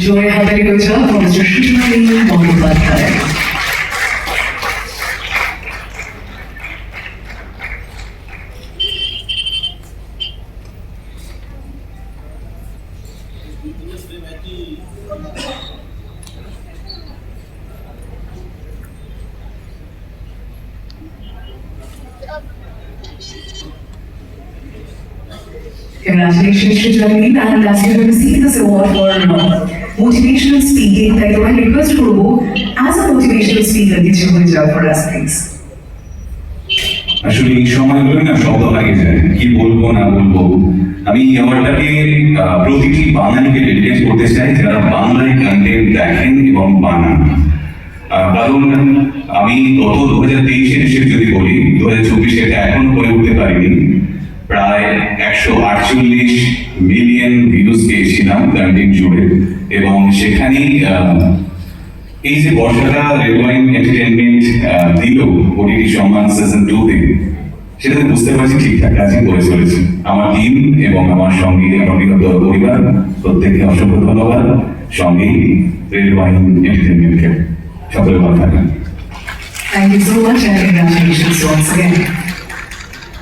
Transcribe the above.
জোরে হাতালি হয়েছে mister Sujoy Bandyopadhyay. Congratulations to Jaleel, and as you have received this award for motivational speaking, I would request Prabhu as a motivational speaker, কিছু হয়ে যাও for us, please. আসলে এই সময়গুলো না শব্দ লাগে যায় কি বলবো না বলবো। আমি এই অ্যাওয়ার্ডটাকে প্রতিটি বাঙালিকে ডেডিকেট করতে চাই যারা বাংলায় কন্টেন্ট দেখেন এবং বানান। কারণ আমি গত 2023-এর হিসেবে যদি বলি 2024-এ এটা এখনো করে উঠতে পারিনি। প্রায় 148 মিলিয়ন ভিউজ পেয়েছিলাম কন্টেন্ট জুড়ে, এবং সেখানেই এই যে বর্ষাটা রেড ওয়াইন এন্টারটেইনমেন্ট দিল ওটিটি সম্মান সিজন 2-তে, সেটাতে বুঝতে পারছি ঠিকঠাক কাজই করে চলেছে আমার টিম এবং আমার সঙ্গে আমার বিগত পরিবার প্রত্যেককে অসংখ্য ধন্যবাদ। সঙ্গেই রেড ওয়াইন এন্টারটেইনমেন্টকে সকলে ভালো থাকেন। Thank you so much and congratulations once again.